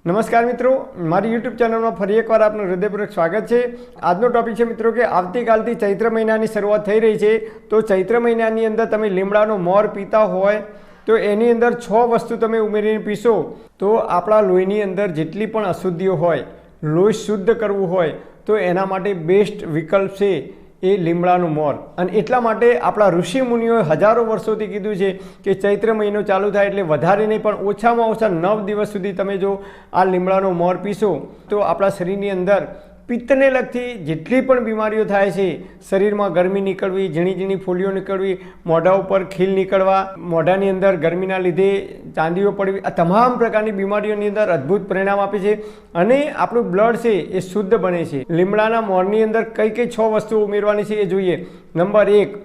નમસ્કાર મિત્રો, મારી યુટ્યુબ ચેનલમાં ફરી એકવાર આપનું હૃદયપૂર્વક સ્વાગત છે। આજનો ટોપિક છે મિત્રો કે આવતીકાલથી ચૈત્ર મહિનાની શરૂઆત થઈ રહી છે। તો ચૈત્ર મહિનાની અંદર તમે લીમડાનો મોર પીતા હોય તો એની અંદર 6 વસ્તુ તમે ઉમેરીને પીશો તો આપણા લોહીની અંદર જેટલી પણ અશુદ્ધિઓ હોય, લોહી શુદ્ધ કરવું હોય તો એના માટે બેસ્ટ વિકલ્પ છે એ લીમડાનું મોર। અને એટલા માટે આપણા ઋષિ મુનિઓએ હજારો વર્ષોથી કીધું છે કે ચૈત્ર મહિનો ચાલુ થાય એટલે વધારે નહીં પણ ઓછામાં ઓછા 9 દિવસ સુધી તમે જો આ લીમડાનો મોર પીશો તો આપણા શરીરની અંદર પિત્તને લગતી જેટલી પણ બીમારીઓ થાય છે, શરીરમાં ગરમી નીકળવી, ઝીણી ઝીણી ફોલ્લીઓ નીકળવી, મોઢા ઉપર ખીલ નીકળવા, મોઢાની અંદર ગરમીના લીધે ચાંદીઓ પડવી, આ તમામ પ્રકારની બીમારીઓની અંદર અદ્ભુત પરિણામ આપે છે અને આપણું બ્લડ છે એ શુદ્ધ બને છે। લીમડાના મોરની અંદર કઈ કઈ 6 વસ્તુઓ ઉમેરવાની છે એ જોઈએ। નંબર 1,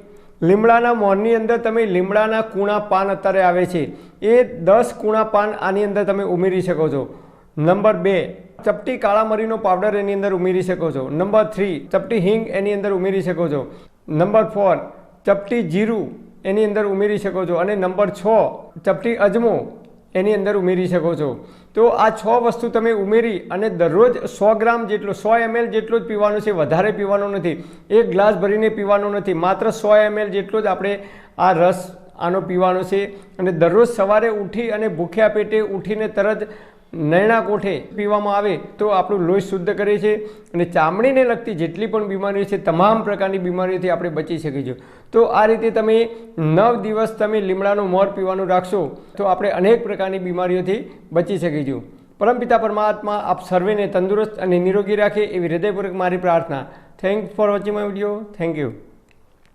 લીમડાના મોરની અંદર તમે લીમડાના કૂણા પાન અત્યારે આવે છે એ 10 કૂણા પાન આની અંદર તમે ઉમેરી શકો છો। નંબર 2, ચપટી કાળા મરીનો પાવડર એની અંદર ઉમેરી શકો છો। નંબર 3, ચપટી હિંગ એની અંદર ઉમેરી શકો છો। નંબર 4, ચપટી જીરું એની અંદર ઉમેરી શકો છો અને નંબર 6, ચપટી અજમો એની અંદર ઉમેરી શકો છો। તો આ 6 વસ્તુ તમે ઉમેરી અને દરરોજ 100 ગ્રામ જેટલો 100 ml જેટલો જ પીવાનો છે, વધારે પીવાનો નથી। 1 ગ્લાસ ભરીને પીવાનો નથી, માત્ર 100 ml જેટલો જ આપણે આ રસ આનો પીવાનો છે અને દરરોજ સવારે ઉઠી અને ભૂખ્યા પેટે ઉઠીને તરત નૈણા કોઠે પીવામાં આવે તો આપણું લોહી શુદ્ધ કરે છે અને ચામડીને લગતી જેટલી પણ બીમારીઓ છે તમામ પ્રકારની બીમારીઓથી આપણે બચી શકીશું। તો આ રીતે તમે 9 દિવસ તમે લીમડાનું મોર પીવાનું રાખશો તો આપણે અનેક પ્રકારની બીમારીઓથી બચી શકીશું। પરમપિતા પરમાત્મા આપ સર્વેને તંદુરસ્ત અને નિરોગી રાખે એવી હૃદયપૂર્વક મારી પ્રાર્થના। Thanks for watching my video. Thank you.